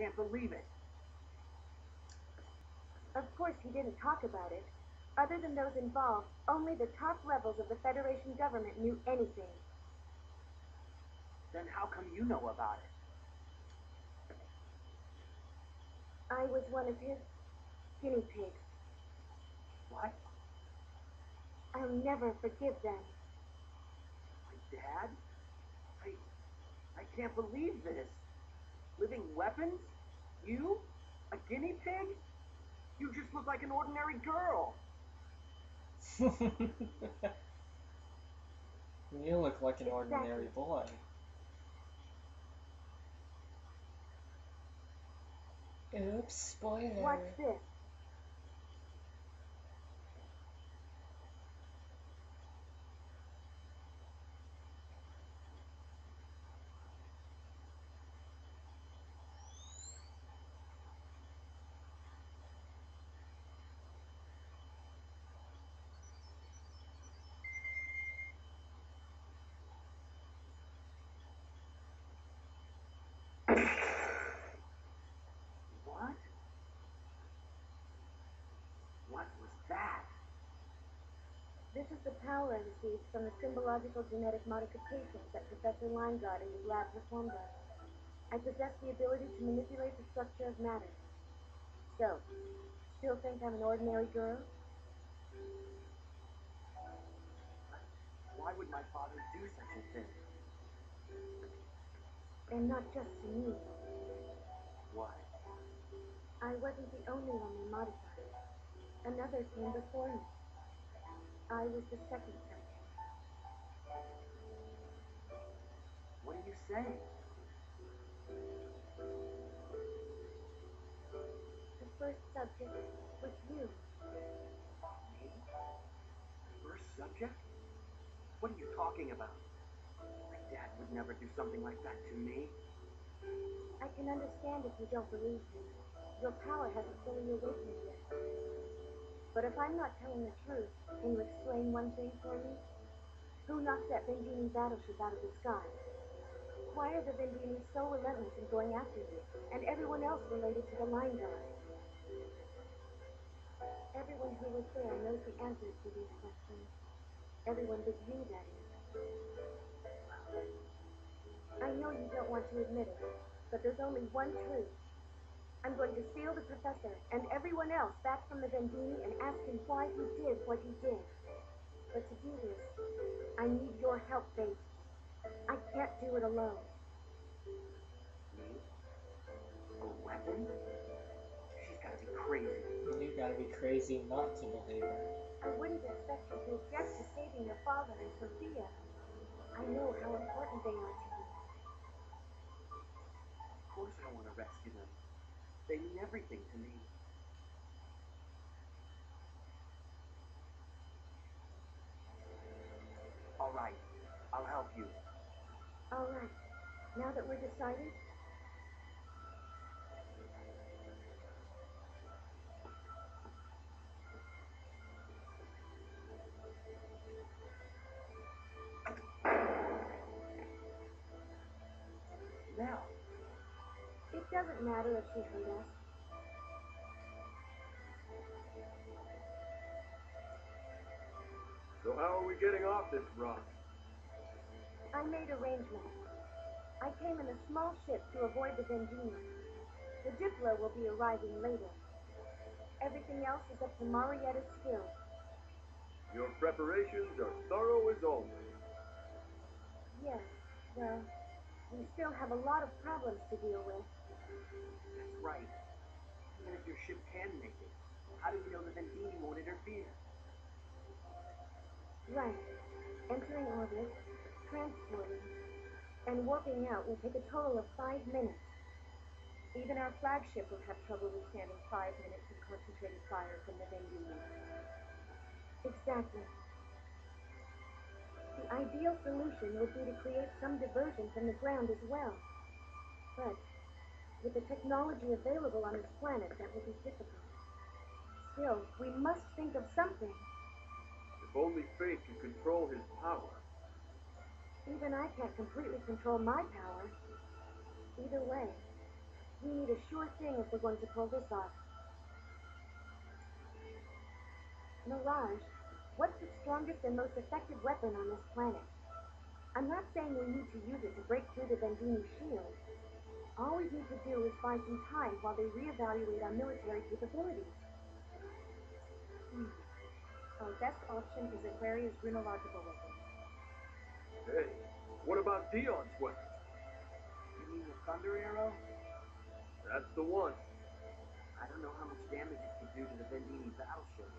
can't believe it. Of course, he didn't talk about it. Other than those involved, only the top levels of the Federation government knew anything. Then how come you know about it? I was one of his guinea pigs. What? I'll never forgive them. My dad? I can't believe this. Living weapons? You? A guinea pig? You just look like an ordinary girl. You look like an ordinary boy. Oops, spoiler. What's this? What? What was that? This is the power I received from the symbological genetic modifications that Professor Limeguard in his lab performed on. I possess the ability to manipulate the structure of matter. So, still think I'm an ordinary girl? Why would my father do such a thing? And not just to me. Why? I wasn't the only one they modified. Another came before me. I was the second subject. What are you saying? The first subject was you. Me? The first subject? What are you talking about? My dad would never do something like that to me. I can understand if you don't believe me. Your power hasn't fully awakened yet. But if I'm not telling the truth, can you explain one thing for me? Who knocked that Vendini battleship out of the sky? Why are the Vendini so relentless in going after you, and everyone else related to the Line Guard? Everyone who was there knows the answers to these questions. Everyone but you, that is. I know you don't want to admit it, but there's only one truth. I'm going to steal the professor and everyone else back from the Vendini and ask him why he did what he did. But to do this, I need your help, Faith. I can't do it alone. Me? A weapon? She's gotta be crazy. You gotta be crazy not to believe her. I wouldn't expect you to object to saving your father and Sophia. I know how important they are to you. Of course I want to rescue them. They mean everything to me. All right, I'll help you. All right. Now that we're decided, Now, it doesn't matter if she hurt us. So how are we getting off this rock? I made arrangements. I came in a small ship to avoid the Vendini. The Diplo will be arriving later. Everything else is up to Marietta's skill. Your preparations are thorough as always. Yes, well, we still have a lot of problems to deal with. that's right. Even if your ship can make it, how do we know the Vendini won't interfere? Right. Entering orbit, transporting, and warping out will take a total of 5 minutes. Even our flagship will have trouble withstanding 5 minutes of concentrated fire from the Vendini. Exactly. The ideal solution would be to create some diversion from the ground as well. But with the technology available on this planet, that will be difficult. Still, we must think of something. If only Fate can control his power. Even I can't completely control my power. Either way, We need a sure thing if we're going to pull this off. Mirage, what's the strongest and most effective weapon on this planet? I'm not saying we need to use it to break through the Vendini shield. All we need to do is find some time while they reevaluate our military capabilities. Our best option is Aquaria's runological weapon. Hey, what about Dion's weapon? You mean the Thunder Arrow? That's the one. I don't know how much damage it could do to the Vendini battleship,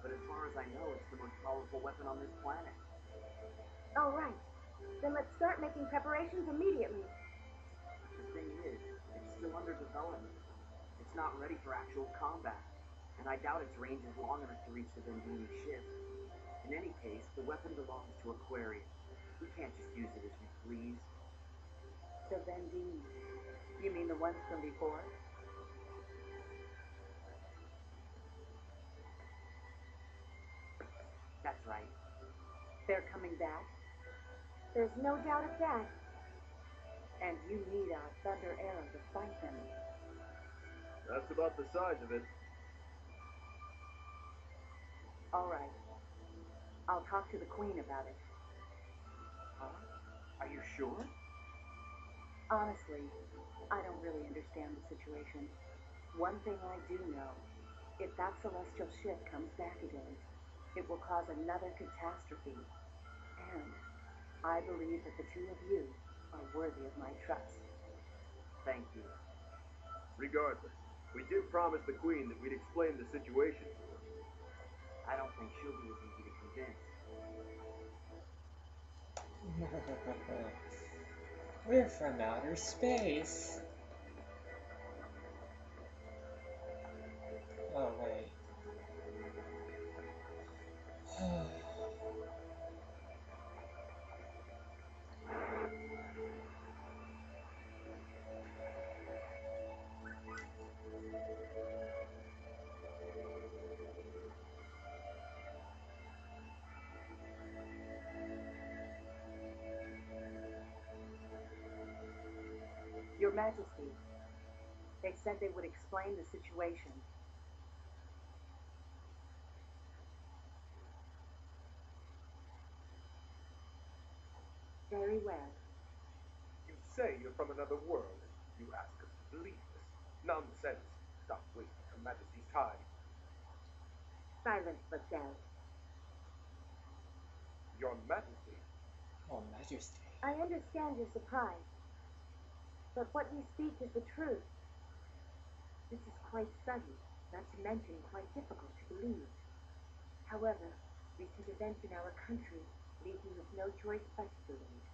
but as far as I know, it's the most powerful weapon on this planet. All right. Then let's start making preparations immediately. The thing is, it's still under development. It's not ready for actual combat, and I doubt its range is long enough to reach the Vendini ship. In any case, the weapon belongs to Aquaria. We can't just use it as we please. The Vendini. You mean the ones from before? That's right. They're coming back, There's no doubt of that. and you need our Thunder Arrow to fight them. That's about the size of it. All right. I'll talk to the Queen about it. Huh? Are you sure? Honestly, I don't really understand the situation. One thing I do know, if that celestial ship comes back again, it will cause another catastrophe. And I believe that the two of you are worthy of my trust. Thank you. Regardless, we did promise the Queen that we'd explain the situation to her. I don't think she'll be as easy to convince. We're from outer space. Oh, wait. Your Majesty, they said they would explain the situation. Very well. You say you're from another world. You ask us to believe this. Nonsense. Stop wasting Her Majesty's time. Silence, Lascelles. Your Majesty. Oh, Majesty. I understand your surprise. But what we speak is the truth. This is quite sudden, not to mention quite difficult to believe. However, recent events in our country leave me with no choice but to believe.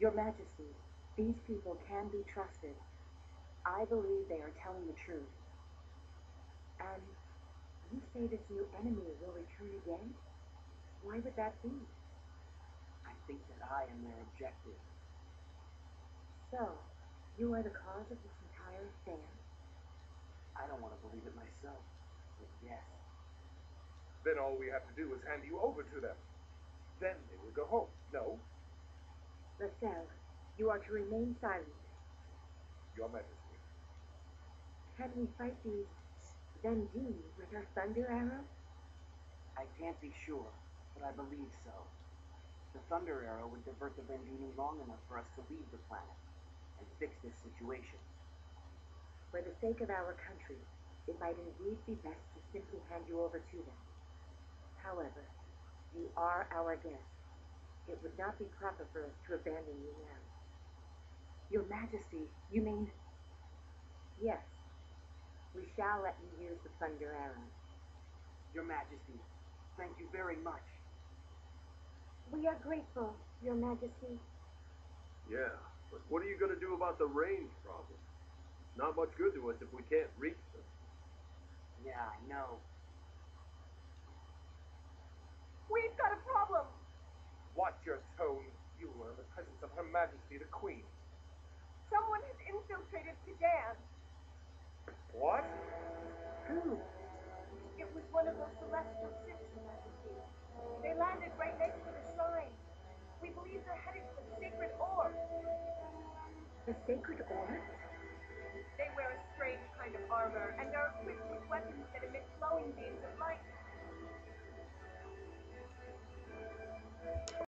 Your Majesty, these people can be trusted. I believe they are telling the truth. And you say this new enemy will return again? Why would that be? I think that I am their objective. So, you are the cause of this entire affair? I don't want to believe it myself, but yes. Then all we have to do is hand you over to them. Then they will go home. No, Lascelles, you are to remain silent. Your Majesty. Can we fight these Vendini with our Thunder Arrow? I can't be sure, but I believe so. The Thunder Arrow would divert the Vendini long enough for us to leave the planet and fix this situation. For the sake of our country, it might indeed be best to simply hand you over to them. However, you are our guest. It would not be proper for us to abandon you now. Your Majesty, you mean... Yes, we shall let you use the Thunder Arrow. Your Majesty, thank you very much. We are grateful, Your Majesty. Yeah, but what are you gonna do about the range problem? Not much good to us if we can't reach them. Yeah, I know. We've got a problem! Watch your tone. You are in the presence of Her Majesty the Queen. Someone has infiltrated Sudan. What? Who? It was one of those celestial ships, Your Majesty. They landed right next to the shrine. We believe they're headed for the sacred orb. The sacred orb?